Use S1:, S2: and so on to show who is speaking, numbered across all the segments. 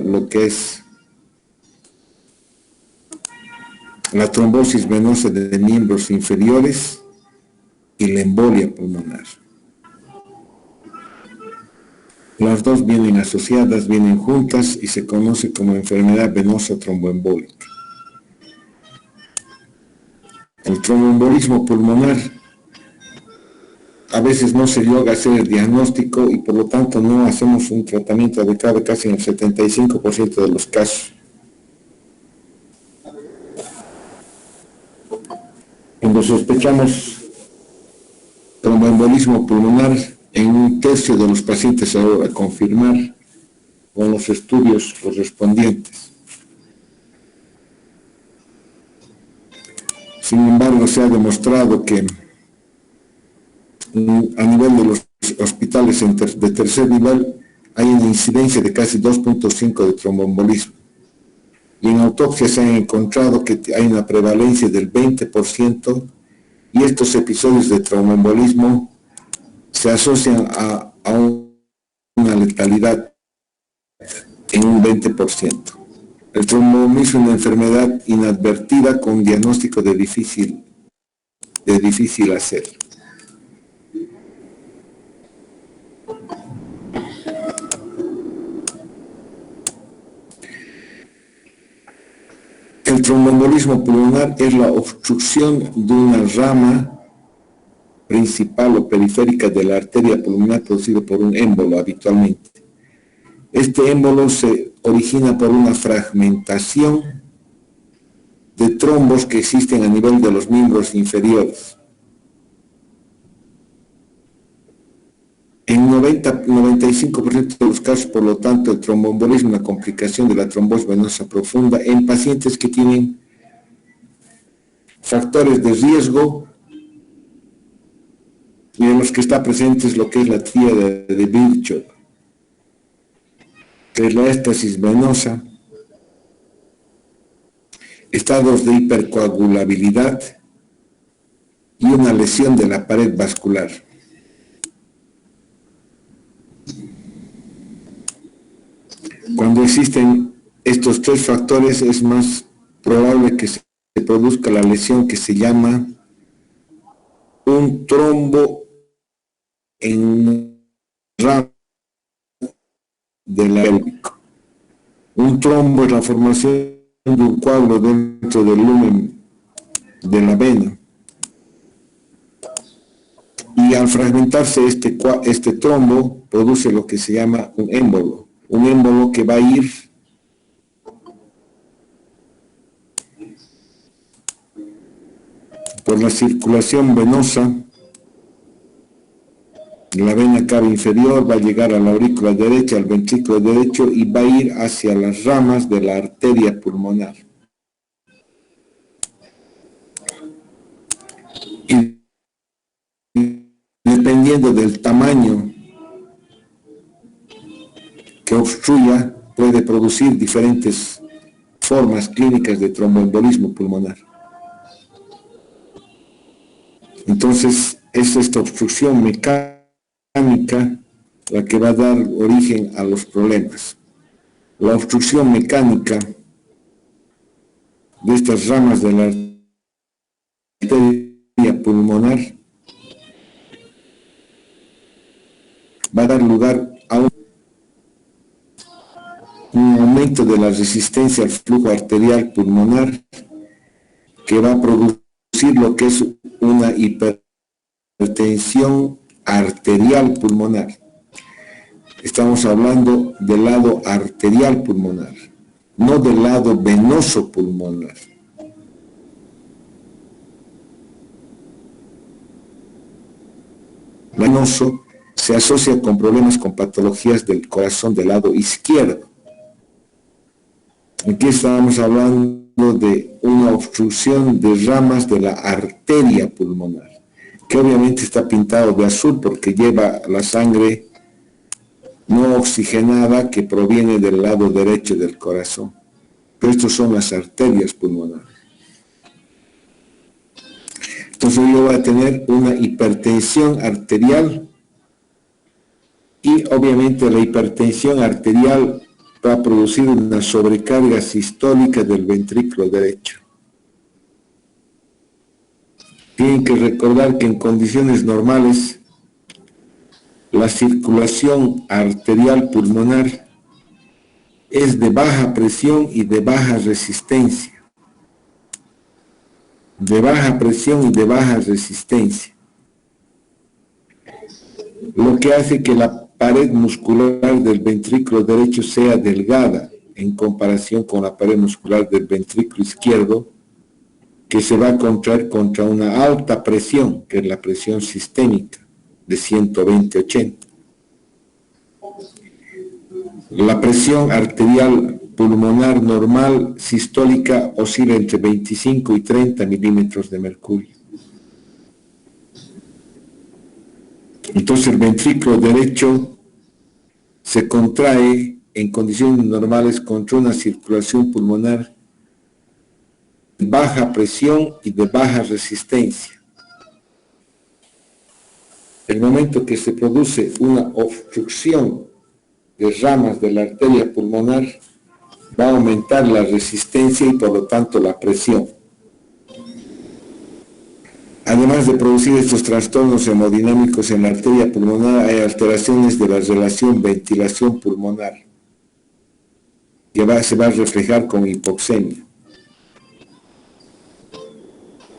S1: lo que es la trombosis venosa de miembros inferiores y la embolia pulmonar. Las dos vienen asociadas, vienen juntas y se conoce como enfermedad venosa tromboembólica. El tromboembolismo pulmonar a veces no se logra hacer el diagnóstico y por lo tanto no hacemos un tratamiento adecuado casi en el 75% de los casos. Cuando sospechamos tromboembolismo pulmonar, en un tercio de los pacientes se logra confirmar con los estudios correspondientes. Sin embargo, se ha demostrado que a nivel de los hospitales de tercer nivel hay una incidencia de casi 2.5 de tromboembolismo. Y en autopsia se ha encontrado que hay una prevalencia del 20% y estos episodios de tromboembolismo se asocian a una letalidad en un 20%. El tromboembolismo es una enfermedad inadvertida con diagnóstico de difícil hacer. El tromboembolismo pulmonar es la obstrucción de una rama principal o periférica de la arteria pulmonar producido por un émbolo habitualmente. Este émbolo se origina por una fragmentación de trombos que existen a nivel de los miembros inferiores. En 90-95% de los casos, por lo tanto, el tromboembolismo es una complicación de la trombosis venosa profunda en pacientes que tienen factores de riesgo y en los que está presente lo que es la tríada de Virchow, que es la éstasis venosa, estados de hipercoagulabilidad y una lesión de la pared vascular. Cuando existen estos tres factores es más probable que se produzca la lesión que se llama un trombo en rama del pélvico. Un trombo es la formación de un coágulo dentro del lumen de la vena. Y al fragmentarse este trombo produce lo que se llama un émbolo. Un émbolo que va a ir por la circulación venosa, la vena cava inferior, va a llegar a la aurícula derecha, al ventrículo derecho y va a ir hacia las ramas de la arteria pulmonar. Y dependiendo del tamaño que obstruya, puede producir diferentes formas clínicas de tromboembolismo pulmonar. Entonces, es esta obstrucción mecánica la que va a dar origen a los problemas. La obstrucción mecánica de estas ramas de la arteria pulmonar va a dar lugar a un aumento de la resistencia al flujo arterial pulmonar que va a producir lo que es una hipertensión arterial pulmonar. Estamos hablando del lado arterial pulmonar, no del lado venoso pulmonar. El venoso se asocia con problemas con patologías del corazón del lado izquierdo. Aquí estamos hablando de una obstrucción de ramas de la arteria pulmonar, que obviamente está pintado de azul porque lleva la sangre no oxigenada que proviene del lado derecho del corazón. Pero estos son las arterias pulmonares. Entonces yo voy a tener una hipertensión arterial y obviamente la hipertensión arterial va a producir una sobrecarga sistólica del ventrículo derecho. Tienen que recordar que en condiciones normales la circulación arterial pulmonar es de baja presión y de baja resistencia. De baja presión y de baja resistencia. Lo que hace que la pared muscular del ventrículo derecho sea delgada en comparación con la pared muscular del ventrículo izquierdo, que se va a contraer contra una alta presión, que es la presión sistémica de 120/80. La presión arterial pulmonar normal sistólica oscila entre 25 y 30 milímetros de mercurio. Entonces el ventrículo derecho se contrae en condiciones normales contra una circulación pulmonar de baja presión y de baja resistencia. El momento que se produce una obstrucción de ramas de la arteria pulmonar, va a aumentar la resistencia y por lo tanto la presión. Además de producir estos trastornos hemodinámicos en la arteria pulmonar, hay alteraciones de la relación ventilación pulmonar, que se va a reflejar con hipoxemia.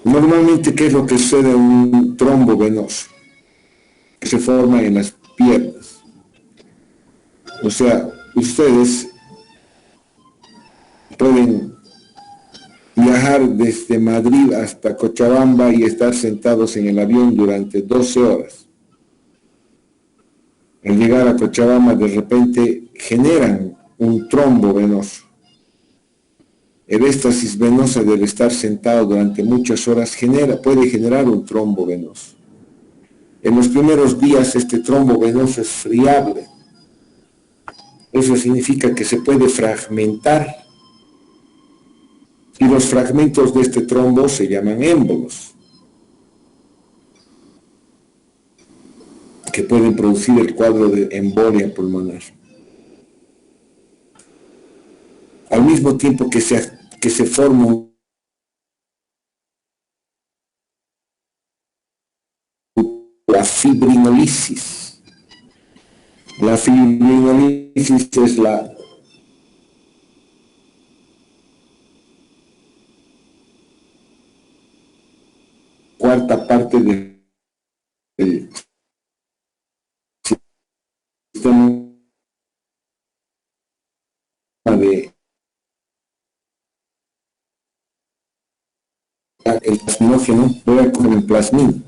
S1: Normalmente, ¿qué es lo que sucede en un trombo venoso? Que se forma en las piernas. O sea, ustedes pueden viajar desde Madrid hasta Cochabamba y estar sentados en el avión durante 12 horas. Al llegar a Cochabamba, de repente generan un trombo venoso. El éxtasis venosa del estar sentado durante muchas horas puede generar un trombo venoso. En los primeros días este trombo venoso es friable. Eso significa que se puede fragmentar y los fragmentos de este trombo se llaman émbolos, que pueden producir el cuadro de embolia pulmonar. Al mismo tiempo que se forma la fibrinolisis. La fibrinolisis es la cuarta parte del sistema de el plasminógeno. Voy a coger el plasmín.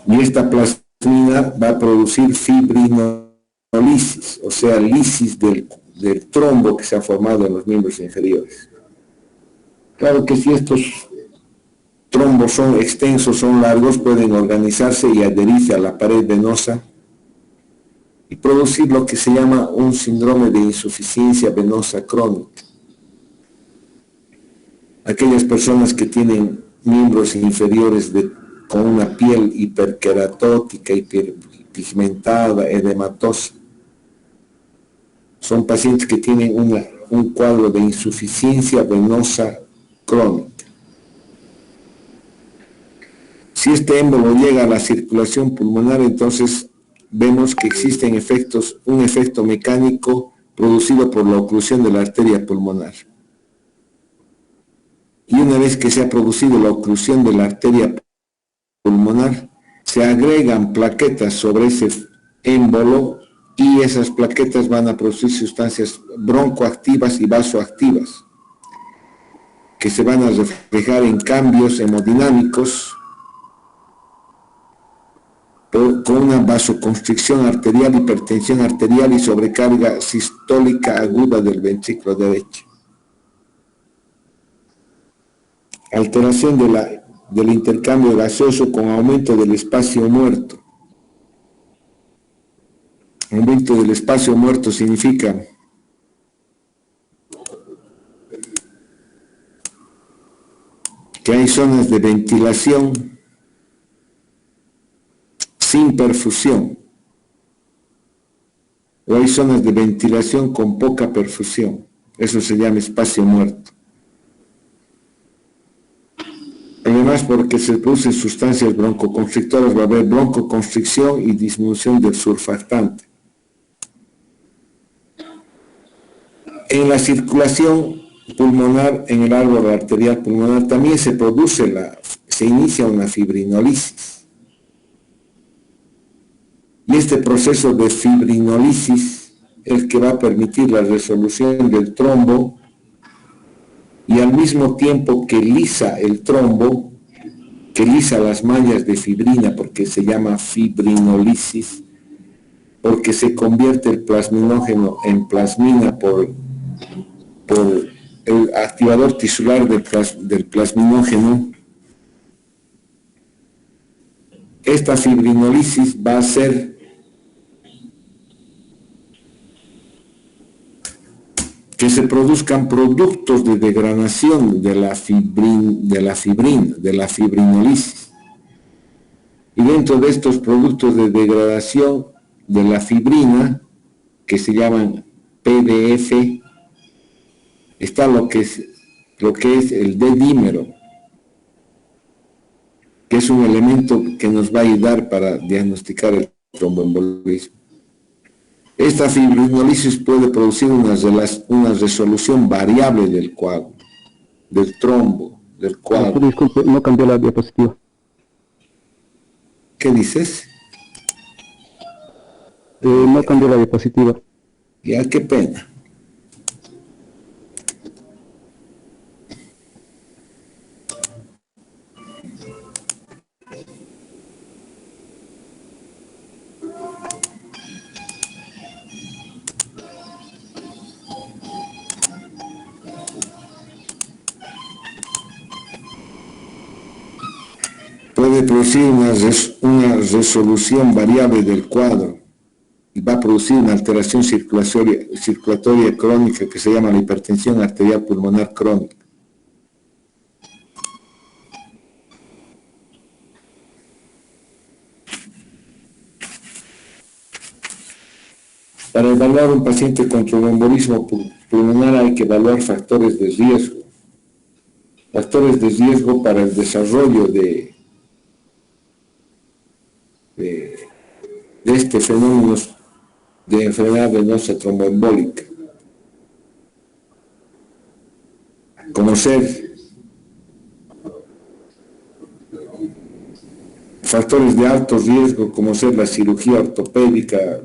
S1: Y esta plasmina va a producir fibrinolisis, o sea, lisis del trombo que se ha formado en los miembros inferiores. Claro que si estos trombos son extensos, son largos, pueden organizarse y adherirse a la pared venosa y producir lo que se llama un síndrome de insuficiencia venosa crónica. Aquellas personas que tienen miembros inferiores con una piel hiperqueratótica, hiperpigmentada, edematosa, son pacientes que tienen un cuadro de insuficiencia venosa crónica. Si este émbolo llega a la circulación pulmonar, entonces vemos que existen un efecto mecánico producido por la oclusión de la arteria pulmonar. Y una vez que se ha producido la oclusión de la arteria pulmonar, se agregan plaquetas sobre ese émbolo y esas plaquetas van a producir sustancias broncoactivas y vasoactivas que se van a reflejar en cambios hemodinámicos con una vasoconstricción arterial, hipertensión arterial y sobrecarga sistólica aguda del ventrículo derecho. Alteración del intercambio gaseoso con aumento del espacio muerto. Aumento del espacio muerto significa que hay zonas de ventilación sin perfusión. o hay zonas de ventilación con poca perfusión. Eso se llama espacio muerto. Además, porque se producen sustancias broncoconstrictoras, va a haber broncoconstricción y disminución del surfactante. En la circulación pulmonar, en el árbol arterial pulmonar, también se inicia una fibrinolisis. Y este proceso de fibrinolisis es el que va a permitir la resolución del trombo, y al mismo tiempo que lisa el trombo, que lisa las mallas de fibrina, porque se llama fibrinolisis, porque se convierte el plasminógeno en plasmina por el activador tisular del plasminógeno. Esta fibrinolisis va a hacer que se produzcan productos de degradación de la fibrinolisis. Y dentro de estos productos de degradación de la fibrina, que se llaman PDF, está lo que es el D-dímero, que es un elemento que nos va a ayudar para diagnosticar el tromboembolismo. Esta fibrinolisis puede producir una resolución variable del coágulo, del trombo, del coágulo.
S2: Disculpe, no cambió la diapositiva.
S1: ¿Qué dices?
S2: No cambió la diapositiva.
S1: Ya, qué pena. Puede producir una resolución variable del cuadro y va a producir una alteración circulatoria crónica que se llama la hipertensión arterial pulmonar crónica. Para evaluar un paciente con tromboembolismo pulmonar hay que evaluar factores de riesgo. Factores de riesgo para el desarrollo de este fenómeno de enfermedad venosa tromboembólica, como ser factores de alto riesgo, como ser la cirugía ortopédica,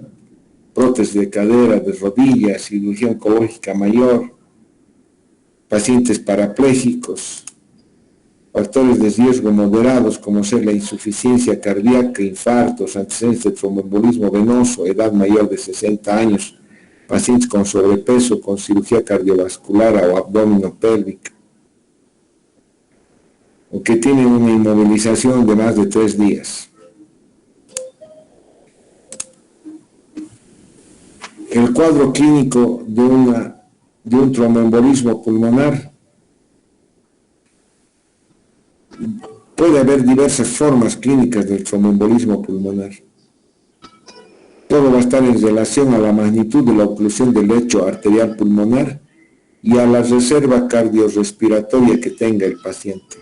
S1: prótesis de cadera, de rodilla, cirugía oncológica mayor, pacientes parapléjicos. Factores de riesgo moderados, como ser la insuficiencia cardíaca, infartos, antecedentes de tromboembolismo venoso, edad mayor de 60 años, pacientes con sobrepeso, con cirugía cardiovascular o abdominopélvica, o que tienen una inmovilización de más de 3 días. El cuadro clínico de un tromboembolismo pulmonar puede haber diversas formas clínicas del tromboembolismo pulmonar. Todo va a estar en relación a la magnitud de la oclusión del lecho arterial pulmonar y a la reserva cardiorrespiratoria que tenga el paciente.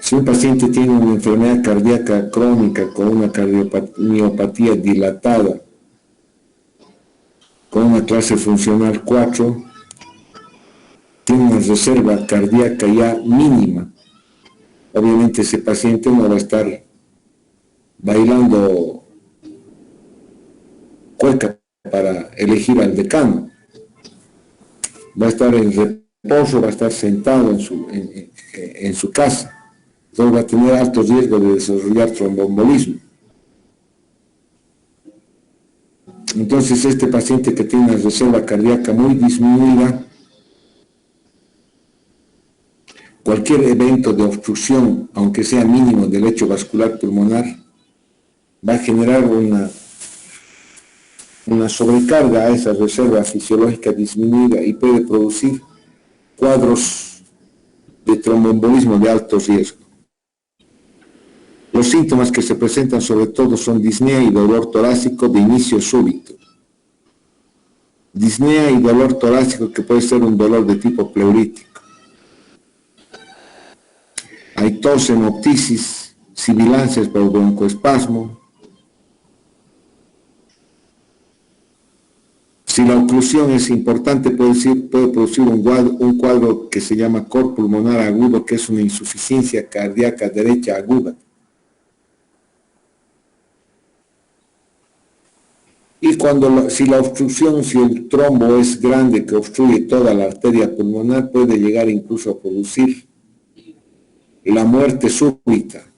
S1: Si un paciente tiene una enfermedad cardíaca crónica con una cardiomiopatía dilatada, con una clase funcional 4, tiene una reserva cardíaca ya mínima. Obviamente ese paciente no va a estar bailando cueca para elegir al decano. Va a estar en reposo, va a estar sentado en su casa. Entonces va a tener alto riesgo de desarrollar tromboembolismo. Entonces este paciente que tiene una reserva cardíaca muy disminuida, cualquier evento de obstrucción, aunque sea mínimo, del lecho vascular pulmonar, va a generar una sobrecarga a esa reserva fisiológica disminuida y puede producir cuadros de tromboembolismo de alto riesgo. Los síntomas que se presentan sobre todo son disnea y dolor torácico de inicio súbito. Disnea y dolor torácico que puede ser un dolor de tipo pleurítico. Hay tos, hemoptisis, sibilancias por broncoespasmo. Si la oclusión es importante, puede producir un cuadro que se llama cor pulmonar agudo, que es una insuficiencia cardíaca derecha aguda. Y si la obstrucción, si el trombo es grande que obstruye toda la arteria pulmonar, puede llegar incluso a producir la muerte súbita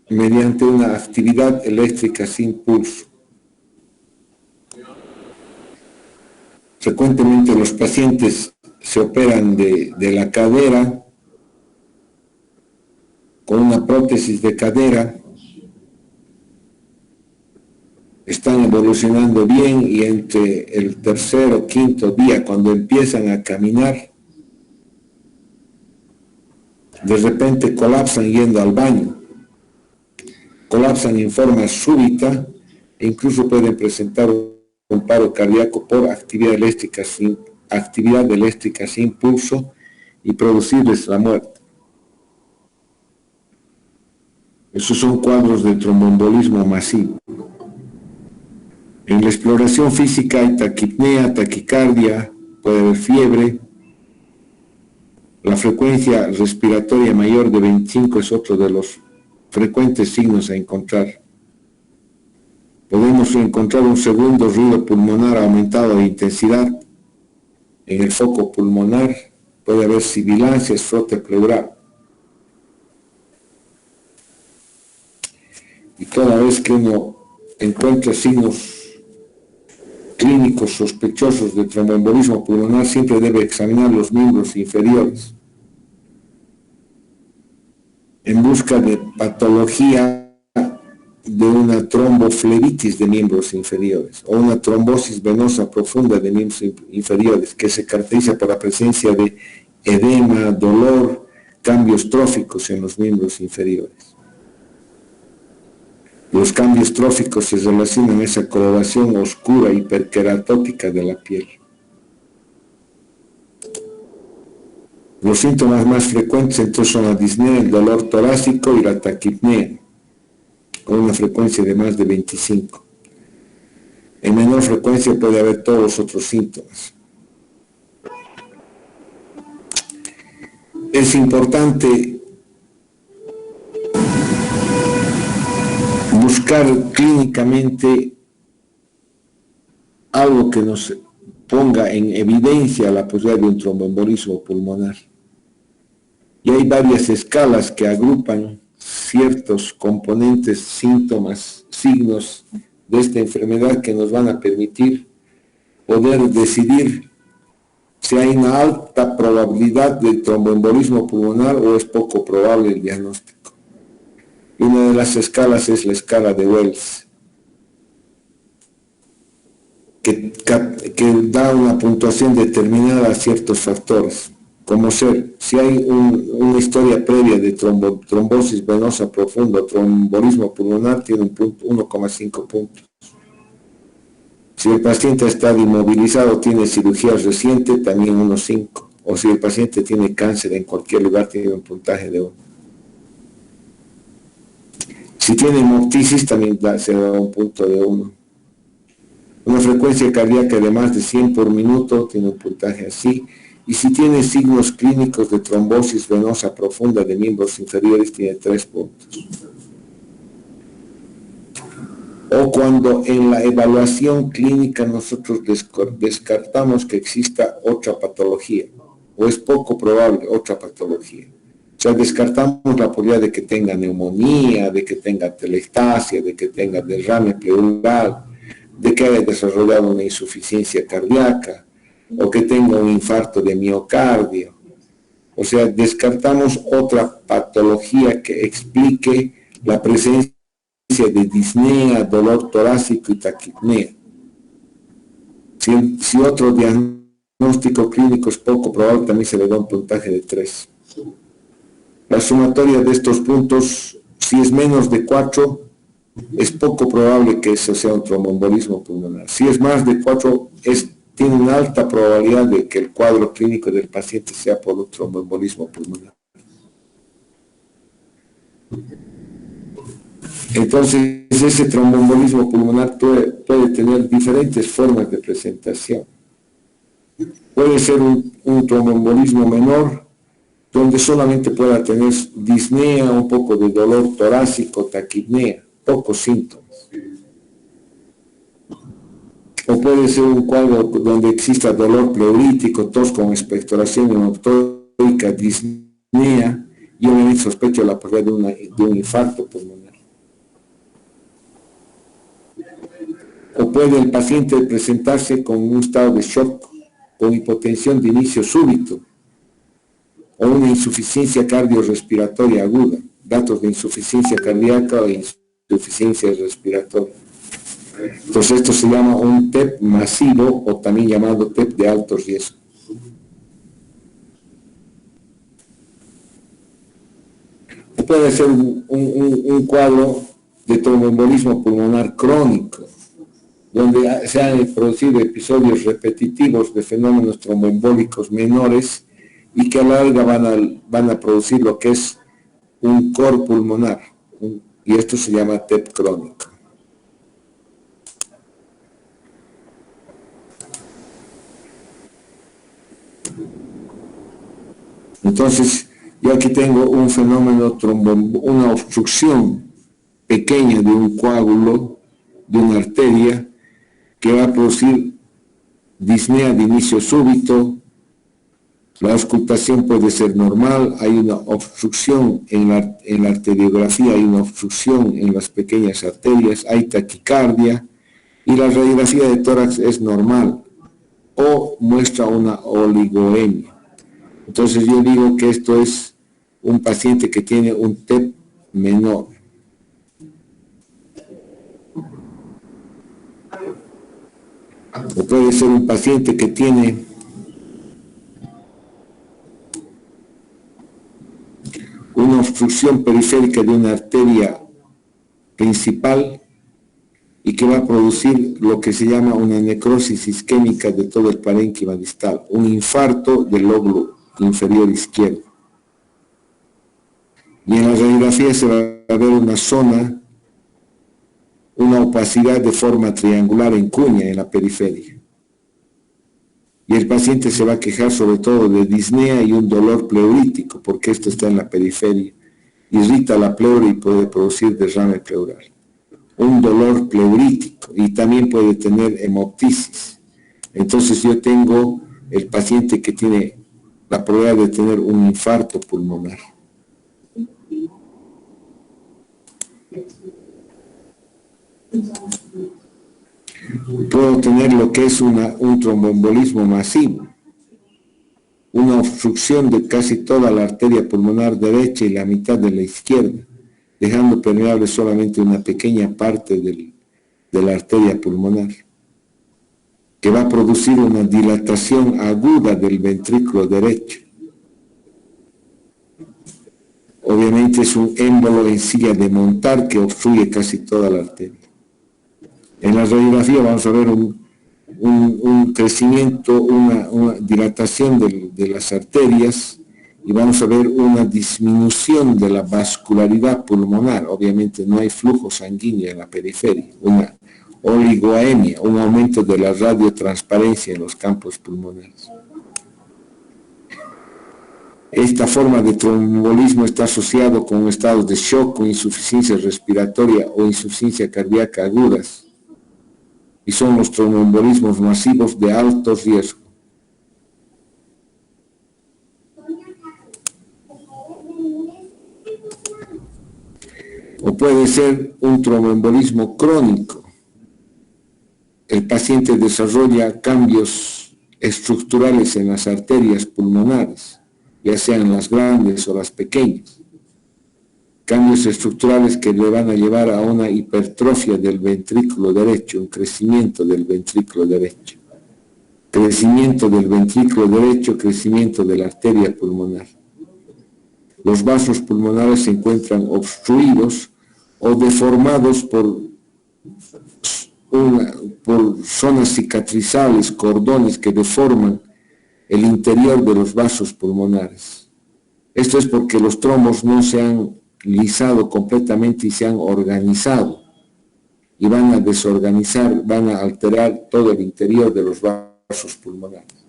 S1: mediante una actividad eléctrica sin pulso. Frecuentemente los pacientes se operan de la cadera con una prótesis de cadera, están evolucionando bien y entre el tercer o quinto día, cuando empiezan a caminar, de repente colapsan yendo al baño, colapsan en forma súbita e incluso pueden presentar un paro cardíaco por actividad eléctrica sin pulso y producirles la muerte. Esos son cuadros de tromboembolismo masivo. En la exploración física hay taquipnea, taquicardia, puede haber fiebre. La frecuencia respiratoria mayor de 25 es otro de los frecuentes signos a encontrar. Podemos encontrar un segundo ruido pulmonar aumentado de intensidad. En el foco pulmonar puede haber sibilancias, frote pleural. Y toda vez que uno encuentra signos clínicos sospechosos de tromboembolismo pulmonar, siempre debe examinar los miembros inferiores en busca de patología de una tromboflebitis de miembros inferiores o una trombosis venosa profunda de miembros inferiores que se caracteriza por la presencia de edema, dolor, cambios tróficos en los miembros inferiores. Los cambios tróficos se relacionan a esa coloración oscura hiperqueratótica de la piel. Los síntomas más frecuentes entonces son la disnea, el dolor torácico y la taquipnea, con una frecuencia de más de 25. En menor frecuencia puede haber todos los otros síntomas. Es importante buscar clínicamente algo que nos ponga en evidencia la posibilidad de un tromboembolismo pulmonar. Y hay varias escalas que agrupan ciertos componentes, síntomas, signos de esta enfermedad que nos van a permitir poder decidir si hay una alta probabilidad de tromboembolismo pulmonar o es poco probable el diagnóstico. Y una de las escalas es la escala de Wells, que da una puntuación determinada a ciertos factores, como ser, si hay una historia previa de trombosis venosa profunda o trombolismo pulmonar, tiene un 1,5 puntos. Si el paciente está inmovilizado, tiene cirugía reciente, también 1,5. O si el paciente tiene cáncer en cualquier lugar, tiene un puntaje de 1. Si tiene hemoptisis, también se da un punto de 1. Una frecuencia cardíaca de más de 100 por minuto, tiene un puntaje así. Y si tiene signos clínicos de trombosis venosa profunda de miembros inferiores, tiene 3 puntos. O cuando en la evaluación clínica nosotros descartamos que exista otra patología, o es poco probable otra patología. O sea, descartamos la posibilidad de que tenga neumonía, de que tenga telectasia, de que tenga derrame pleural, de que haya desarrollado una insuficiencia cardíaca, o que tenga un infarto de miocardio. O sea, descartamos otra patología que explique la presencia de disnea, dolor torácico y taquipnea. Si otro diagnóstico clínico es poco probable, también se le da un puntaje de 3. La sumatoria de estos puntos, si es menos de 4, es poco probable que eso sea un tromboembolismo pulmonar. Si es más de 4, tiene una alta probabilidad de que el cuadro clínico del paciente sea por un tromboembolismo pulmonar. Entonces, ese tromboembolismo pulmonar puede tener diferentes formas de presentación. Puede ser un tromboembolismo menor, donde solamente pueda tener disnea, un poco de dolor torácico, taquipnea, pocos síntomas. O puede ser un cuadro donde exista dolor pleurítico, tos con expectoración hemoptórica, disnea, y obviamente sospecho la posibilidad de un infarto pulmonar. O puede el paciente presentarse con un estado de shock, con hipotensión de inicio súbito, o una insuficiencia cardiorrespiratoria aguda, datos de insuficiencia cardíaca o insuficiencia respiratoria. Entonces esto se llama un TEP masivo o también llamado TEP de alto riesgo. O puede ser un cuadro de tromboembolismo pulmonar crónico, donde se han producido episodios repetitivos de fenómenos tromboembólicos menores y que a la larga van a producir lo que es un cor pulmonar, y esto se llama TEP crónico. Entonces, yo aquí tengo un fenómeno una obstrucción pequeña de un coágulo, de una arteria, que va a producir disnea de inicio súbito. La auscultación puede ser normal, hay una obstrucción en la arteriografía, hay una obstrucción en las pequeñas arterias, hay taquicardia, y la radiografía de tórax es normal, o muestra una oligoemia. Entonces yo digo que esto es un paciente que tiene un TEP menor. O puede ser un paciente que tiene una obstrucción periférica de una arteria principal y que va a producir lo que se llama una necrosis isquémica de todo el parénquima distal, un infarto del lóbulo inferior izquierdo. Y en la radiografía se va a ver una zona, una opacidad de forma triangular en cuña en la periferia. Y el paciente se va a quejar sobre todo de disnea y un dolor pleurítico, porque esto está en la periferia. Irrita la pleura y puede producir derrame pleural. Un dolor pleurítico y también puede tener hemoptisis. Entonces yo tengo el paciente que tiene la probabilidad de tener un infarto pulmonar. Puedo tener lo que es un tromboembolismo masivo, una obstrucción de casi toda la arteria pulmonar derecha y la mitad de la izquierda, dejando permeable solamente una pequeña parte de la arteria pulmonar, que va a producir una dilatación aguda del ventrículo derecho. Obviamente es un émbolo en silla de montar que obstruye casi toda la arteria. En la radiografía vamos a ver un crecimiento, una dilatación de las arterias, y vamos a ver una disminución de la vascularidad pulmonar. Obviamente no hay flujo sanguíneo en la periferia, una oligoemia, un aumento de la radiotransparencia en los campos pulmonares. Esta forma de tromboembolismo está asociado con estados de shock, con insuficiencia respiratoria o insuficiencia cardíaca agudas, y son los tromboembolismos masivos de alto riesgo. O puede ser un tromboembolismo crónico. El paciente desarrolla cambios estructurales en las arterias pulmonares, ya sean las grandes o las pequeñas. Cambios estructurales que le van a llevar a una hipertrofia del ventrículo derecho, un crecimiento del ventrículo derecho. Crecimiento del ventrículo derecho, crecimiento de la arteria pulmonar. los vasos pulmonares se encuentran obstruidos o deformados por zonas cicatrizales, cordones que deforman el interior de los vasos pulmonares. Esto es porque los trombos no se han lisado completamente y se han organizado y van a desorganizar, van a alterar todo el interior de los vasos pulmonares.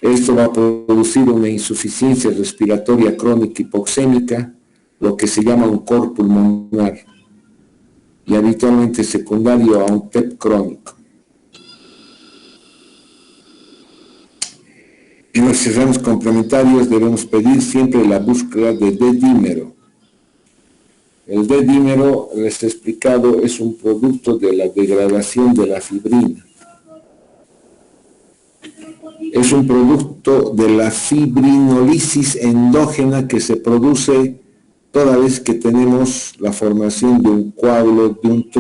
S1: Esto va a producir una insuficiencia respiratoria crónica hipoxémica, lo que se llama un cor pulmonar, y habitualmente secundario a un TEP crónico. En los exámenes complementarios debemos pedir siempre la búsqueda de D-dímero. El D-dímero, les he explicado, es un producto de la degradación de la fibrina. Es un producto de la fibrinolisis endógena que se produce toda vez que tenemos la formación de un coágulo, de un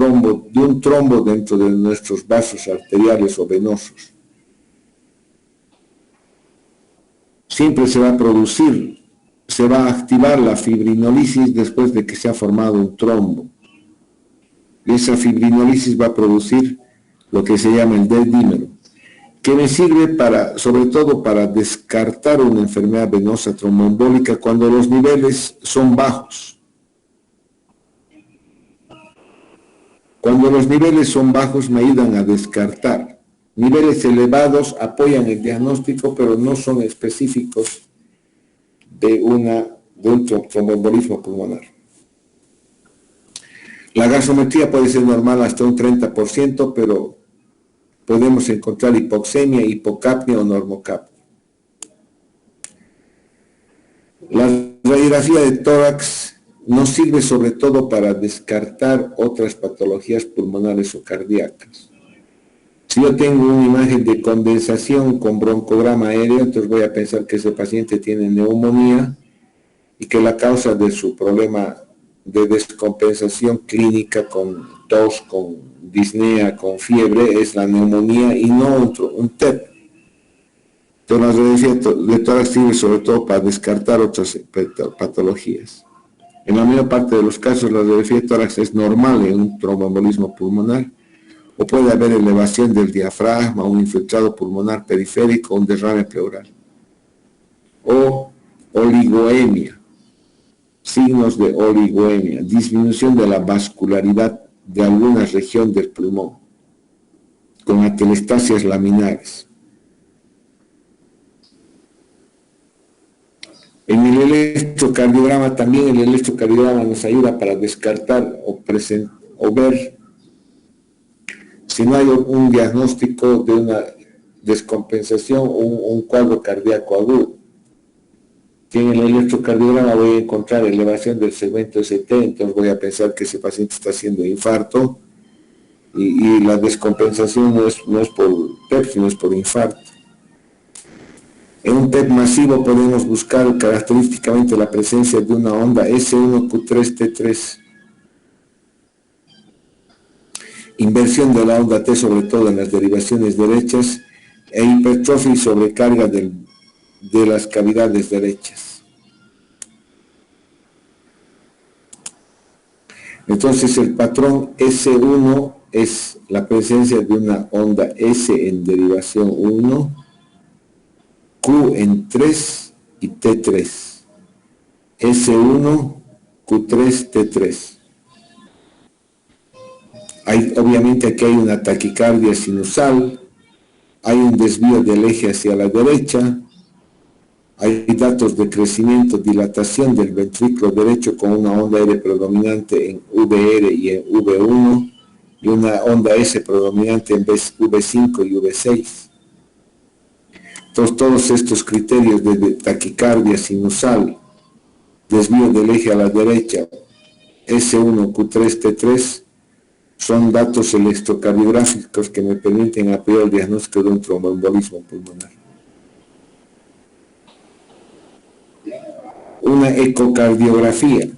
S1: trombo dentro de nuestros vasos arteriales o venosos. Siempre se va a producir, se va a activar la fibrinolisis después de que se ha formado un trombo. Y esa fibrinolisis va a producir lo que se llama el D-dímero, que me sirve sobre todo para descartar una enfermedad venosa tromboembólica cuando los niveles son bajos. Cuando los niveles son bajos me ayudan a descartar. Niveles elevados apoyan el diagnóstico, pero no son específicos de un tromboembolismo pulmonar. La gasometría puede ser normal hasta un 30%, pero podemos encontrar hipoxemia, hipocapnia o normocapnia. La radiografía de tórax nos sirve sobre todo para descartar otras patologías pulmonares o cardíacas. Si yo tengo una imagen de condensación con broncograma aéreo, entonces voy a pensar que ese paciente tiene neumonía y que la causa de su problema de descompensación clínica con tos, con disnea, con fiebre, es la neumonía y no un TEP. Entonces la radiografía de tórax sirve sobre todo para descartar otras patologías. En la mayor parte de los casos la radiografía de tórax es normal en un tromboembolismo pulmonar, o puede haber elevación del diafragma, un infiltrado pulmonar periférico, un derrame pleural, o oligoemia, signos de oligoemia, disminución de la vascularidad de alguna región del pulmón, con atelestasias laminares. En el electrocardiograma, también el electrocardiograma nos ayuda para descartar o ver si no hay un diagnóstico de una descompensación o un cuadro cardíaco agudo. Que en el electrocardiograma voy a encontrar elevación del segmento ST, entonces voy a pensar que ese paciente está haciendo infarto y la descompensación no es por TEP, sino es por infarto. En un TEP masivo podemos buscar característicamente la presencia de una onda S1Q3T3. Inversión de la onda T, sobre todo en las derivaciones derechas, e hipertrofia y sobrecarga de las cavidades derechas. Entonces el patrón S1 es la presencia de una onda S en derivación 1, Q en 3 y T3. S1, Q3, T3. Obviamente aquí hay una taquicardia sinusal, hay un desvío del eje hacia la derecha, hay datos de crecimiento, dilatación del ventrículo derecho con una onda R predominante en VR y en V1 y una onda S predominante en V5 y V6. Entonces todos estos criterios de taquicardia sinusal, desvío del eje a la derecha, S1, Q3, T3, son datos electrocardiográficos que me permiten apoyar el diagnóstico de un tromboembolismo pulmonar. Una ecocardiografía.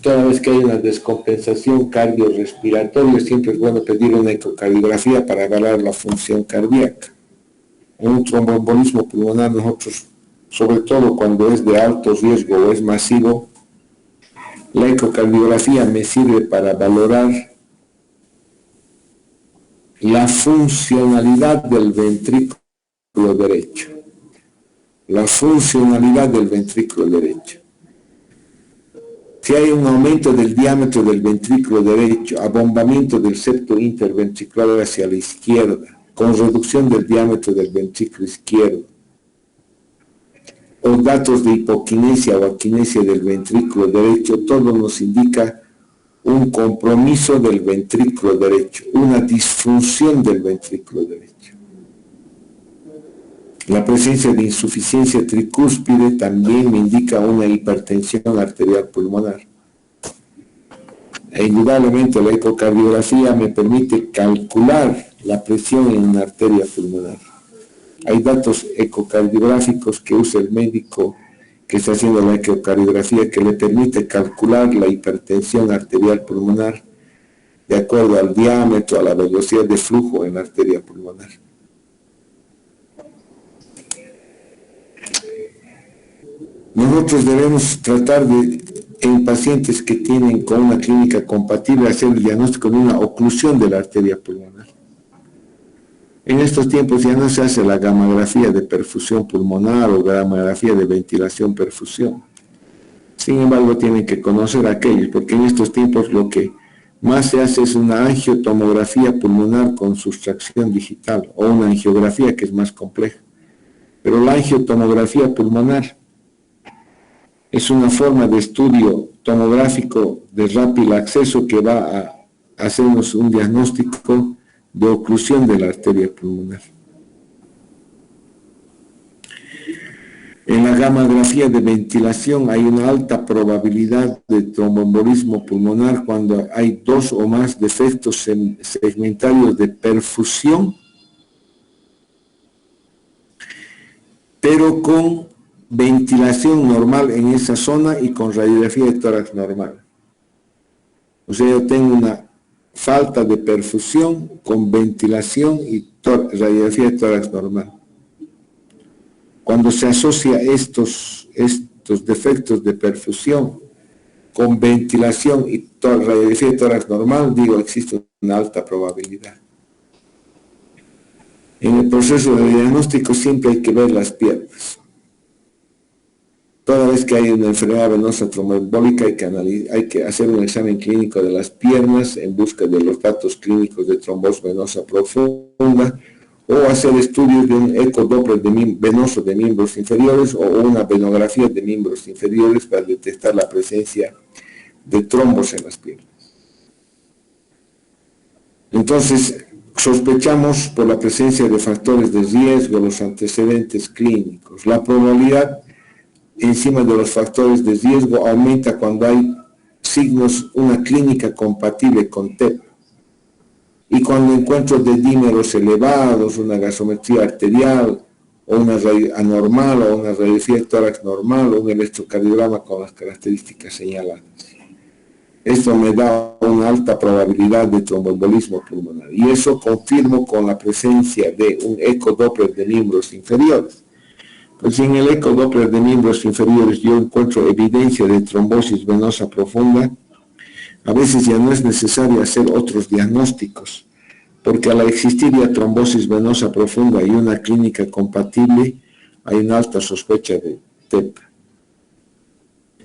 S1: Toda vez que hay una descompensación cardiorrespiratoria, siempre es bueno pedir una ecocardiografía para evaluar la función cardíaca. En un tromboembolismo pulmonar nosotros sobre todo cuando es de alto riesgo o es masivo, la ecocardiografía me sirve para valorar la funcionalidad del ventrículo derecho. La funcionalidad del ventrículo derecho. Si hay un aumento del diámetro del ventrículo derecho, abombamiento del septo interventricular hacia la izquierda, con reducción del diámetro del ventrículo izquierdo, o datos de hipoquinesia o aquinesia del ventrículo derecho, todo nos indica un compromiso del ventrículo derecho, una disfunción del ventrículo derecho. La presencia de insuficiencia tricúspide también me indica una hipertensión arterial pulmonar. E indudablemente la ecocardiografía me permite calcular la presión en una arteria pulmonar. Hay datos ecocardiográficos que usa el médico que está haciendo la ecocardiografía que le permite calcular la hipertensión arterial pulmonar de acuerdo al diámetro, a la velocidad de flujo en la arteria pulmonar. Nosotros debemos tratar de, en pacientes que tienen con una clínica compatible, hacer el diagnóstico de una oclusión de la arteria pulmonar. En estos tiempos ya no se hace la gamografía de perfusión pulmonar o gamografía de ventilación-perfusión. Sin embargo, tienen que conocer aquellos, porque en estos tiempos lo que más se hace es una angiotomografía pulmonar con sustracción digital o una angiografía que es más compleja. Pero la angiotomografía pulmonar es una forma de estudio tomográfico de rápido acceso que va a hacernos un diagnóstico de oclusión de la arteria pulmonar. En la gamografía de ventilación hay una alta probabilidad de tromboembolismo pulmonar cuando hay 2 o más defectos segmentarios de perfusión, pero con ventilación normal en esa zona y con radiografía de tórax normal. O sea, yo tengo una falta de perfusión con ventilación y radiografía de tórax normal. Cuando se asocia estos defectos de perfusión con ventilación y radiografía de tórax normal, digo, existe una alta probabilidad. En el proceso de diagnóstico siempre hay que ver las piernas. Toda vez que hay una enfermedad venosa tromboembólica hay que hacer un examen clínico de las piernas en busca de los datos clínicos de trombosis venosa profunda o hacer estudios de un ecodoppler venoso de miembros inferiores o una venografía de miembros inferiores para detectar la presencia de trombos en las piernas. Entonces, sospechamos por la presencia de factores de riesgo, los antecedentes clínicos. La probabilidad encima de los factores de riesgo aumenta cuando hay signos, una clínica compatible con TEP. Y cuando encuentro dedímeros elevados, una gasometría arterial, o una anormal, o una radiografía de tórax normal, o un electrocardiograma con las características señaladas. Esto me da una alta probabilidad de tromboembolismo pulmonar. Y eso confirmo con la presencia de un ecodoppler de miembros inferiores. Pues en el ecodoppler de miembros inferiores yo encuentro evidencia de trombosis venosa profunda. A veces ya no es necesario hacer otros diagnósticos, porque al existir ya trombosis venosa profunda y una clínica compatible, hay una alta sospecha de TEP.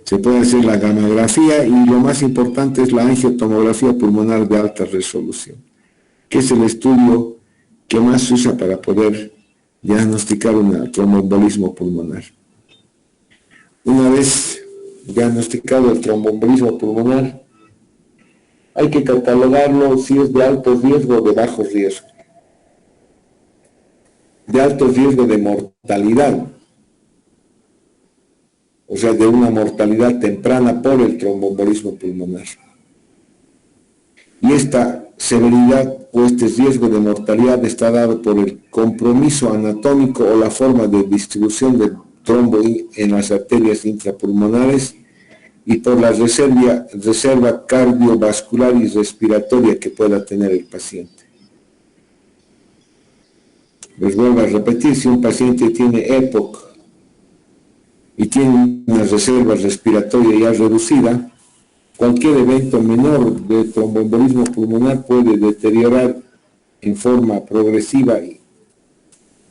S1: Se puede hacer la gamografía y lo más importante es la angiotomografía pulmonar de alta resolución, que es el estudio que más se usa para poder diagnosticar un tromboembolismo pulmonar. Una vez diagnosticado el tromboembolismo pulmonar, hay que catalogarlo si es de alto riesgo o de bajo riesgo. De alto riesgo de mortalidad, o sea, de una mortalidad temprana por el tromboembolismo pulmonar. Y esta severidad o este riesgo de mortalidad está dado por el compromiso anatómico o la forma de distribución del trombo en las arterias intrapulmonares y por la reserva cardiovascular y respiratoria que pueda tener el paciente. Les vuelvo a repetir, si un paciente tiene EPOC y tiene una reserva respiratoria ya reducida, cualquier evento menor de tromboembolismo pulmonar puede deteriorar en forma progresiva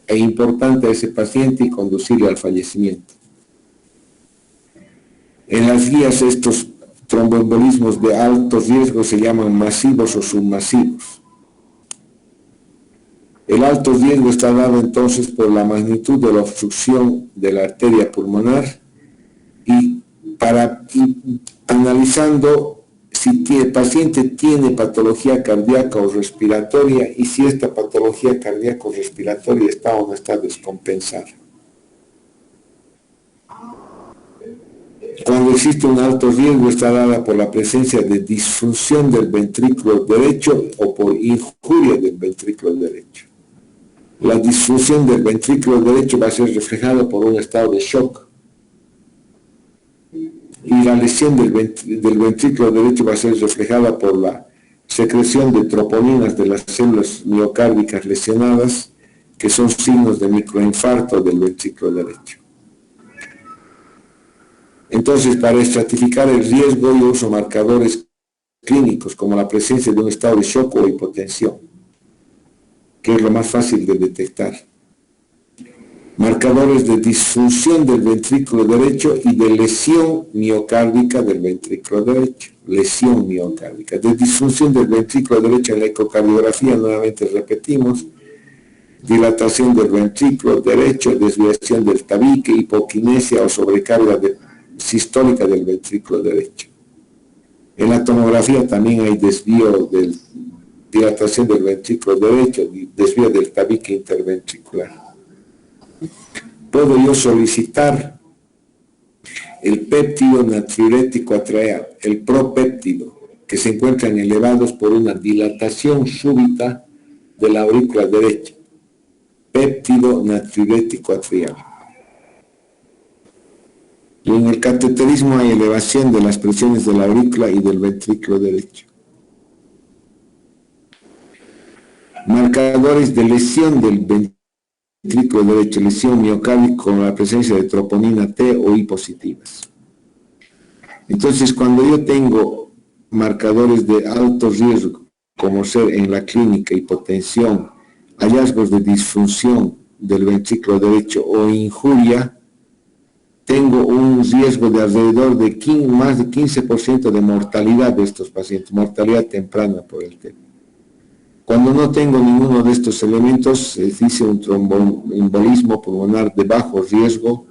S1: e importante a ese paciente y conducirle al fallecimiento. En las guías estos tromboembolismos de alto riesgo se llaman masivos o submasivos. El alto riesgo está dado entonces por la magnitud de la obstrucción de la arteria pulmonar y analizando si el paciente tiene patología cardíaca o respiratoria y si esta patología cardíaca o respiratoria está o no está descompensada. Cuando existe un alto riesgo está dada por la presencia de disfunción del ventrículo derecho o por injuria del ventrículo derecho. La disfunción del ventrículo derecho va a ser reflejada por un estado de shock y la lesión del ventrículo derecho va a ser reflejada por la secreción de troponinas de las células miocárdicas lesionadas, que son signos de microinfarto del ventrículo derecho. Entonces, para estratificar el riesgo yo uso marcadores clínicos como la presencia de un estado de shock o hipotensión, que es lo más fácil de detectar. Marcadores de disfunción del ventrículo derecho y de lesión miocárdica del ventrículo derecho. Lesión miocárdica. De disfunción del ventrículo derecho en la ecocardiografía, nuevamente repetimos, dilatación del ventrículo derecho, desviación del tabique, hipoquinesia o sobrecarga sistólica del ventrículo derecho. En la tomografía también hay dilatación del ventrículo derecho, desvío del tabique interventricular. Puedo yo solicitar el péptido natriurético atrial, el propéptido, que se encuentran elevados por una dilatación súbita de la aurícula derecha. Péptido natriurético atrial. Y en el cateterismo hay elevación de las presiones de la aurícula y del ventrículo derecho. Marcadores de lesión del ventrículo derecho, lesión miocárdica con la presencia de troponina T o I positivas. Entonces, cuando yo tengo marcadores de alto riesgo, como ser en la clínica hipotensión, hallazgos de disfunción del ventrículo derecho o injuria, tengo un riesgo de alrededor de más de 15% de mortalidad de estos pacientes, mortalidad temprana por el tema. Cuando no tengo ninguno de estos elementos, se dice un tromboembolismo pulmonar de bajo riesgo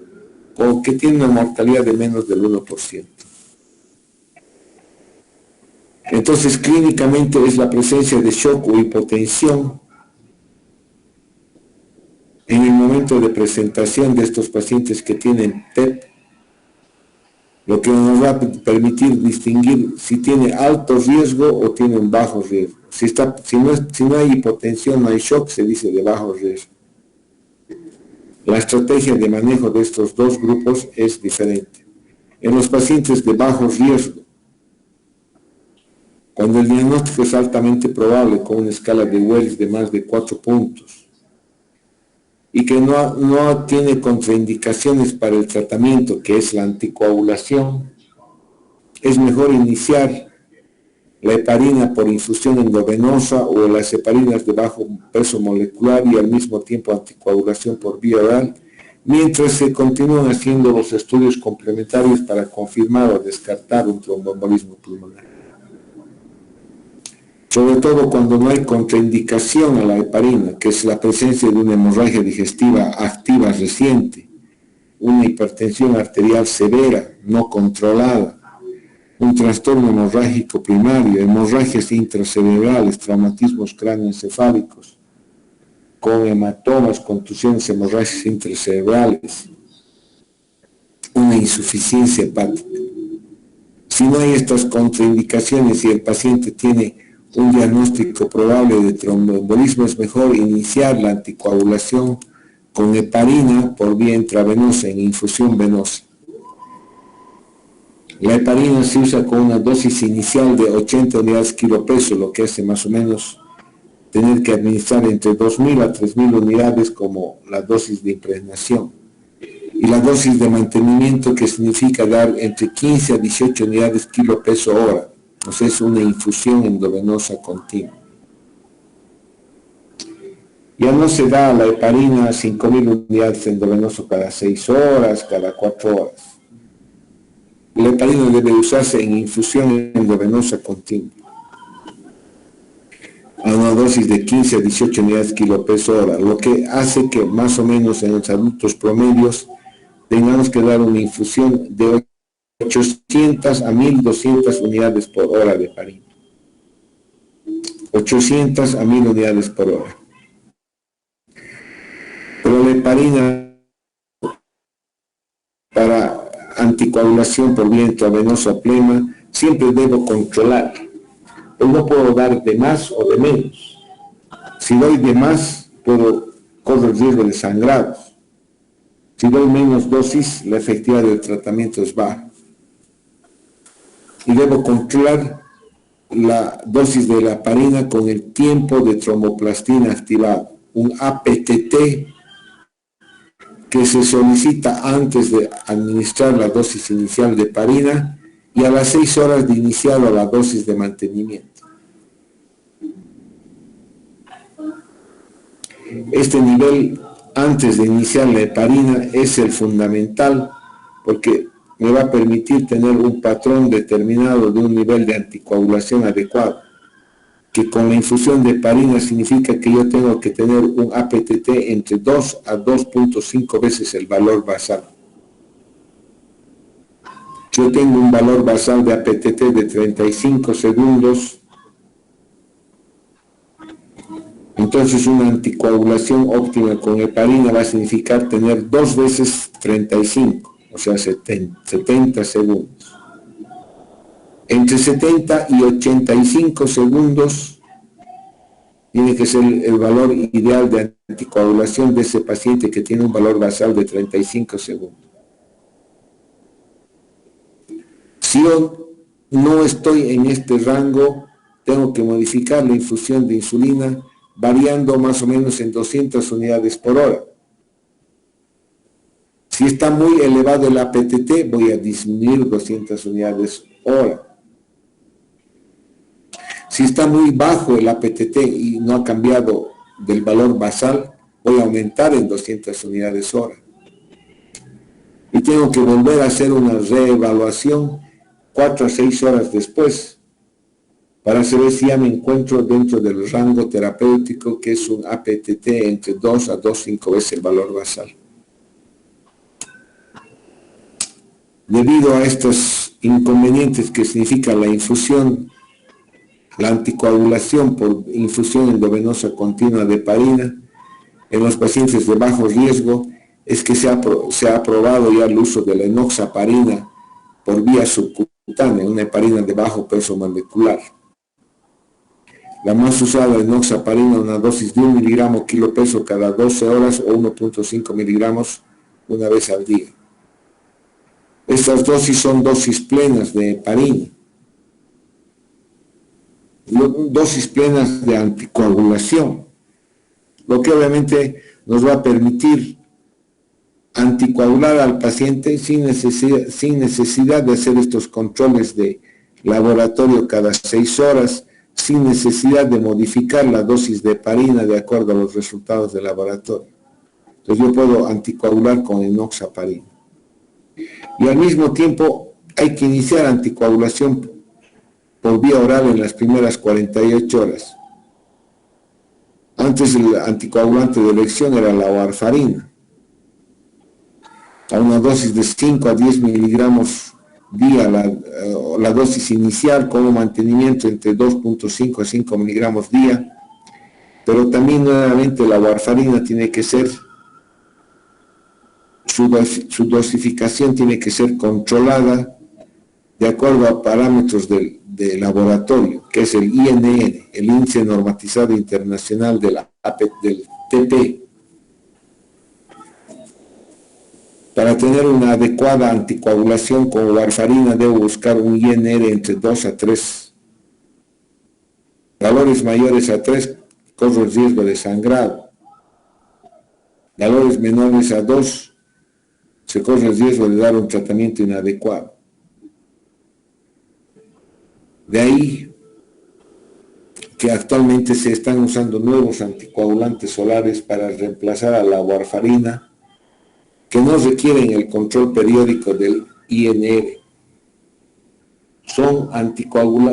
S1: o que tiene una mortalidad de menos del 1%. Entonces, clínicamente es la presencia de shock o hipotensión en el momento de presentación de estos pacientes que tienen TEP, lo que nos va a permitir distinguir si tiene alto riesgo o tiene un bajo riesgo. Si no hay hipotensión, no hay shock, se dice de bajo riesgo. La estrategia de manejo de estos dos grupos es diferente. En los pacientes de bajo riesgo, cuando el diagnóstico es altamente probable con una escala de Wells de más de 4 puntos y que no tiene contraindicaciones para el tratamiento, que es la anticoagulación, es mejor iniciar la heparina por infusión endovenosa o las heparinas de bajo peso molecular y al mismo tiempo anticoagulación por vía oral, mientras se continúan haciendo los estudios complementarios para confirmar o descartar un tromboembolismo pulmonar. Sobre todo cuando no hay contraindicación a la heparina, que es la presencia de una hemorragia digestiva activa reciente, una hipertensión arterial severa, no controlada, un trastorno hemorrágico primario, hemorragias intracerebrales, traumatismos cráneoencefálicos, con hematomas, contusiones, hemorragias intracerebrales, una insuficiencia hepática. Si no hay estas contraindicaciones y el paciente tiene un diagnóstico probable de tromboembolismo, es mejor iniciar la anticoagulación con heparina por vía intravenosa en infusión venosa. La heparina se usa con una dosis inicial de 80 unidades kilopeso, lo que hace más o menos tener que administrar entre 2.000 a 3.000 unidades como la dosis de impregnación. y la dosis de mantenimiento, que significa dar entre 15 a 18 unidades kilo peso hora. Entonces es una infusión endovenosa continua. Ya no se da la heparina 5.000 unidades endovenoso cada 6 horas, cada 4 horas. La heparina debe usarse en infusión endovenosa continua, a una dosis de 15 a 18 unidades kilo peso hora, lo que hace que más o menos en los adultos promedios tengamos que dar una infusión de 800 a 1.200 unidades por hora de heparina. 800 a 1.000 unidades por hora. Pero la heparina para anticoagulación por vía intravenosa plema siempre debo controlar. Yo no puedo dar de más o de menos. Si doy de más, corro el riesgo de sangrados. Si doy menos dosis, la efectividad del tratamiento es baja. Y debo controlar la dosis de la heparina con el tiempo de tromboplastina activado, un APTT que se solicita antes de administrar la dosis inicial de heparina y a las 6 horas de iniciado la dosis de mantenimiento. Este nivel antes de iniciar la heparina es el fundamental porque me va a permitir tener un patrón determinado de un nivel de anticoagulación adecuado, que con la infusión de heparina significa que yo tengo que tener un APTT entre 2 a 2.5 veces el valor basal. Yo tengo un valor basal de APTT de 35 segundos, entonces una anticoagulación óptima con heparina va a significar tener 2 veces 35, o sea 70 segundos. Entre 70 y 85 segundos tiene que ser el valor ideal de anticoagulación de ese paciente que tiene un valor basal de 35 segundos. Si yo no estoy en este rango, tengo que modificar la infusión de insulina variando más o menos en 200 unidades por hora. Si está muy elevado el APTT, voy a disminuir 200 unidades hora. Si está muy bajo el APTT y no ha cambiado del valor basal, voy a aumentar en 200 unidades hora. Y tengo que volver a hacer una reevaluación 4 a 6 horas después para saber si ya me encuentro dentro del rango terapéutico, que es un APTT entre 2 a 2,5 veces el valor basal. Debido a estos inconvenientes que significa la infusión, la anticoagulación por infusión endovenosa continua de heparina en los pacientes de bajo riesgo, es que se ha aprobado ya el uso de la enoxaparina por vía subcutánea, una heparina de bajo peso molecular. La más usada es enoxaparina, una dosis de 1 miligramo kilo peso cada 12 horas o 1.5 miligramos una vez al día. Estas dosis son dosis plenas de heparina, dosis plenas de anticoagulación, lo que obviamente nos va a permitir anticoagular al paciente sin necesidad de hacer estos controles de laboratorio cada 6 horas, sin necesidad de modificar la dosis de heparina de acuerdo a los resultados del laboratorio. Entonces yo puedo anticoagular con enoxaparina. Y al mismo tiempo hay que iniciar anticoagulación por vía oral en las primeras 48 horas. Antes el anticoagulante de elección era la warfarina, a una dosis de 5 a 10 miligramos día, la dosis inicial como mantenimiento entre 2.5 a 5 miligramos día, pero también nuevamente la warfarina tiene que ser, su dosificación tiene que ser controlada de acuerdo a parámetros de laboratorio, que es el INN, el Índice Normatizado Internacional del TP. Para tener una adecuada anticoagulación con warfarina debo buscar un INR entre 2 a 3. Valores mayores a 3, corro el riesgo de sangrado. Valores menores a 2, se corre el riesgo de dar un tratamiento inadecuado. De ahí que actualmente se están usando nuevos anticoagulantes solares para reemplazar a la warfarina, que no requieren el control periódico del INR.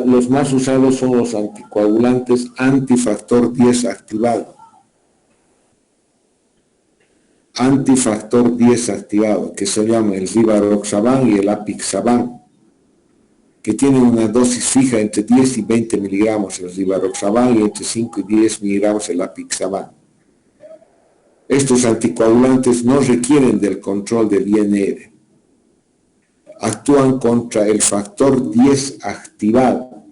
S1: Los más usados son los anticoagulantes antifactor 10 activado. Antifactor 10 activado, que se llama el rivaroxaban y el apixaban, que tienen una dosis fija entre 10 y 20 miligramos el rivaroxaban y entre 5 y 10 miligramos el apixaban. Estos anticoagulantes no requieren del control del INR. Actúan contra el factor 10 activado.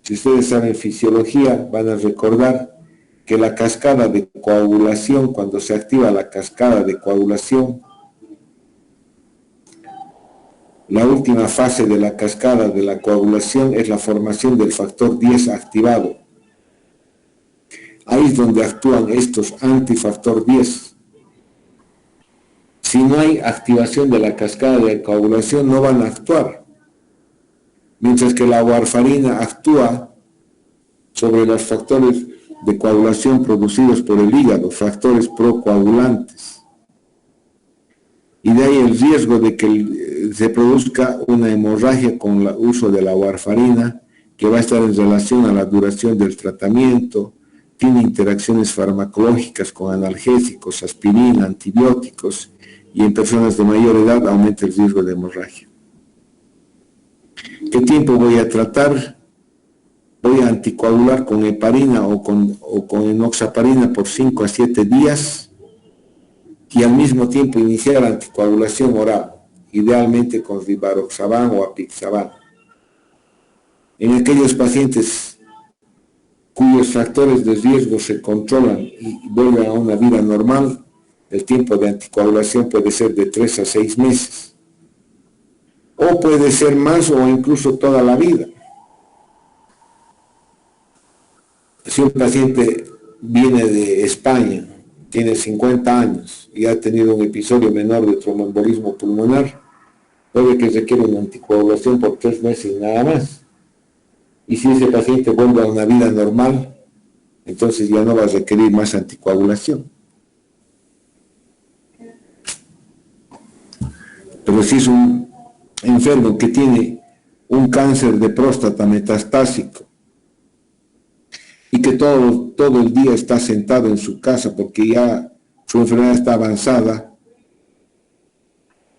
S1: Si ustedes saben fisiología, van a recordar que la cascada de coagulación, cuando se activa la cascada de coagulación, la última fase de la cascada de la coagulación es la formación del factor 10 activado. Ahí es donde actúan estos antifactor 10. Si no hay activación de la cascada de coagulación, no van a actuar. Mientras que la warfarina actúa sobre los factores de coagulación producidos por el hígado, factores procoagulantes. Y de ahí el riesgo de que se produzca una hemorragia con el uso de la warfarina, que va a estar en relación a la duración del tratamiento, tiene interacciones farmacológicas con analgésicos, aspirina, antibióticos, y en personas de mayor edad aumenta el riesgo de hemorragia. ¿Qué tiempo voy a tratar? Voy a anticoagular con heparina o con enoxaparina por 5 a 7 días y al mismo tiempo iniciar la anticoagulación oral, idealmente con rivaroxaban o apixaban. En aquellos pacientes cuyos factores de riesgo se controlan y vuelven a una vida normal, el tiempo de anticoagulación puede ser de 3 a 6 meses. O puede ser más o incluso toda la vida. Si un paciente viene de España, tiene 50 años y ha tenido un episodio menor de tromboembolismo pulmonar, puede que requiera una anticoagulación por 3 meses y nada más. Y si ese paciente vuelve a una vida normal, entonces ya no va a requerir más anticoagulación. Pero si es un enfermo que tiene un cáncer de próstata metastásico y que todo el día está sentado en su casa porque ya su enfermedad está avanzada,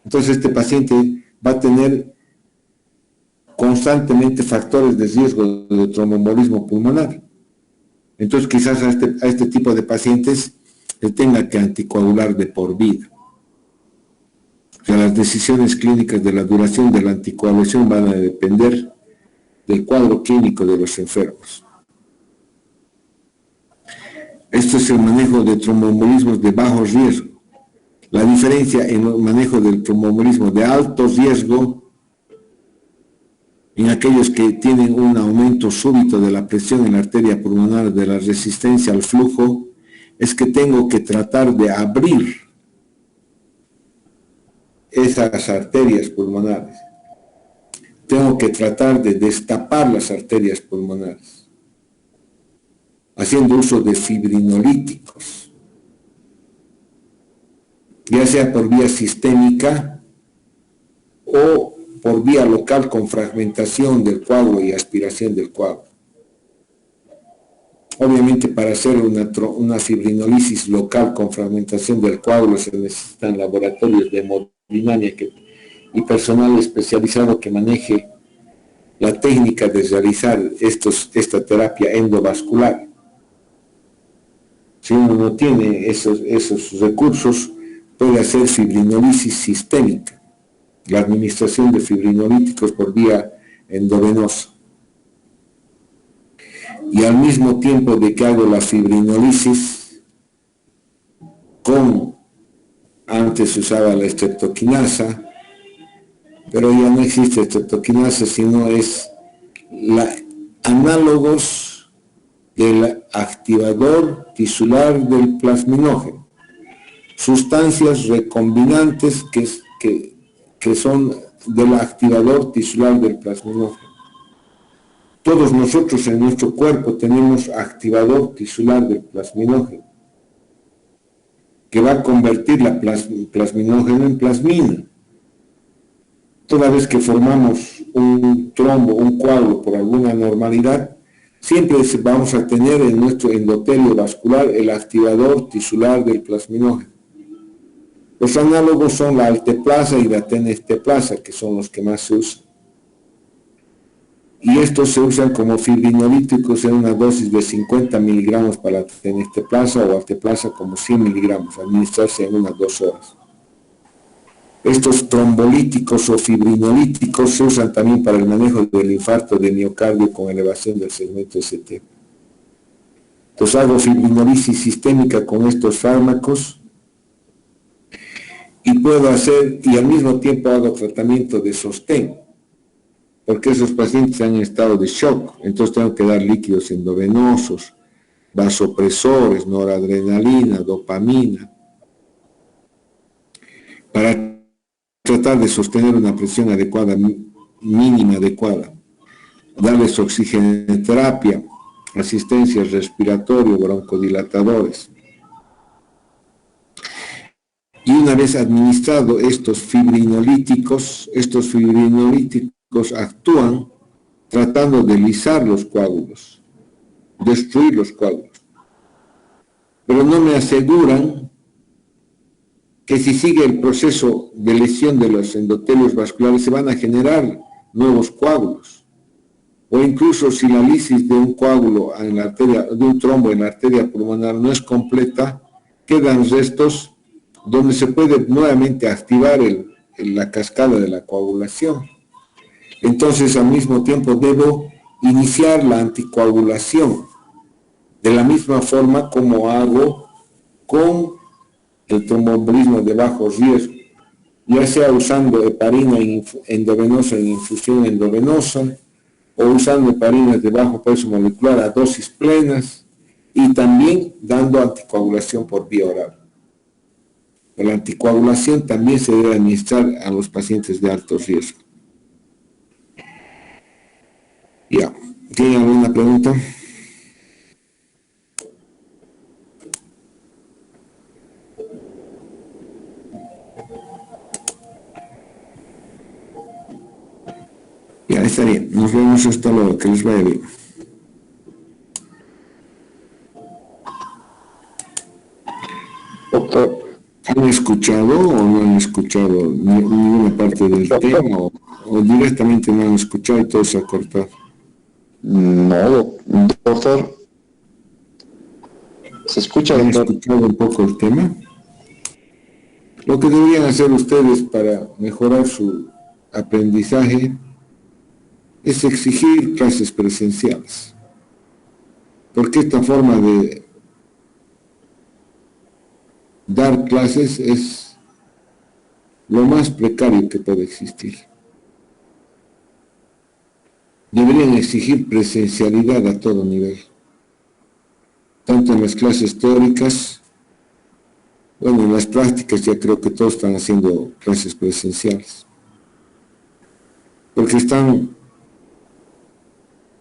S1: entonces este paciente va a tener constantemente factores de riesgo de tromboembolismo pulmonar. Entonces quizás a este tipo de pacientes se tenga que anticoagular de por vida. O sea, las decisiones clínicas de la duración de la anticoagulación van a depender del cuadro clínico de los enfermos. Esto es el manejo de tromboembolismos de bajo riesgo. La diferencia en el manejo del tromboembolismo de alto riesgo, en aquellos que tienen un aumento súbito de la presión en la arteria pulmonar, de la resistencia al flujo, es que tengo que tratar de abrir esas arterias pulmonares. Tengo que tratar de destapar las arterias pulmonares, haciendo uso de fibrinolíticos, ya sea por vía sistémica o por vía local con fragmentación del coágulo y aspiración del coágulo. Obviamente para hacer una fibrinolisis local con fragmentación del coágulo se necesitan laboratorios de hemodinamia y personal especializado que maneje la técnica de realizar esta terapia endovascular. Si uno no tiene esos recursos, puede hacer fibrinolisis sistémica, la administración de fibrinolíticos por vía endovenosa. Y al mismo tiempo de que hago la fibrinolisis, antes se usaba la estreptoquinasa, pero ya no existe estreptoquinasa, sino es análogos del activador tisular del plasminógeno. sustancias recombinantes que son del activador tisular del plasminógeno. Todos nosotros en nuestro cuerpo tenemos activador tisular del plasminógeno, que va a convertir la plasminógeno en plasmina. Toda vez que formamos un trombo, un coágulo por alguna anormalidad, siempre vamos a tener en nuestro endotelio vascular el activador tisular del plasminógeno. Los análogos son la alteplasa y la tenesteplasa, que son los que más se usan. Y estos se usan como fibrinolíticos en una dosis de 50 miligramos para la tenesteplasa o alteplasa como 100 miligramos, administrarse en unas 2 horas. Estos trombolíticos o fibrinolíticos se usan también para el manejo del infarto de miocardio con elevación del segmento ST. Entonces hago fibrinolisis sistémica con estos fármacos y puedo hacer, y al mismo tiempo hago tratamiento de sostén, porque esos pacientes han estado de shock, entonces tengo que dar líquidos endovenosos, vasopresores, noradrenalina, dopamina, para tratar de sostener una presión adecuada, mínima adecuada, darles oxigenoterapia, asistencia respiratoria, broncodilatadores. Y una vez administrado estos fibrinolíticos actúan tratando de lisar los coágulos, destruir los coágulos. Pero no me aseguran que si sigue el proceso de lesión de los endotelios vasculares se van a generar nuevos coágulos. O incluso si la lisis de un coágulo en la arteria, de un trombo en la arteria pulmonar no es completa, quedan restos donde se puede nuevamente activar la cascada de la coagulación. Entonces, al mismo tiempo, debo iniciar la anticoagulación, de la misma forma como hago con el tromboembolismo de bajo riesgo, ya sea usando heparina endovenosa en infusión endovenosa, o usando heparinas de bajo peso molecular a dosis plenas, y también dando anticoagulación por vía oral. La anticoagulación también se debe administrar a los pacientes de alto riesgo. Ya, ¿tienen alguna pregunta? Ya, está bien. Nos vemos hasta luego. Que les vaya bien.
S2: Doctor.
S1: ¿Han escuchado o no han escuchado ninguna parte del tema o directamente no han escuchado y todo se ha cortado?
S3: No, doctor. ¿Se escucha,
S1: ¿Han
S3: doctor?
S1: escuchado un poco el tema? Lo que deberían hacer ustedes para mejorar su aprendizaje es exigir clases presenciales, porque esta forma de dar clases es lo más precario que puede existir. Deberían exigir presencialidad a todo nivel, tanto en las clases teóricas, bueno, en las prácticas ya creo que todos están haciendo clases presenciales, porque están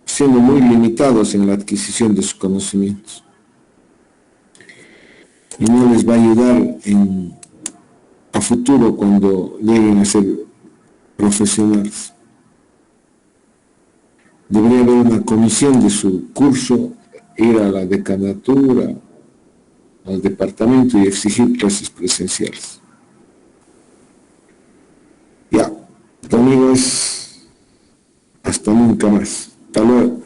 S1: siendo muy limitados en la adquisición de sus conocimientos. Y no les va a ayudar a futuro cuando lleguen a ser profesionales. Debería haber una comisión de su curso, ir a la decanatura, al departamento y exigir clases presenciales. Ya, conmigo es hasta nunca más. Hasta luego.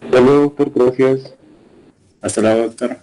S2: Hasta luego, doctor. Gracias.
S4: Hasta luego, doctor.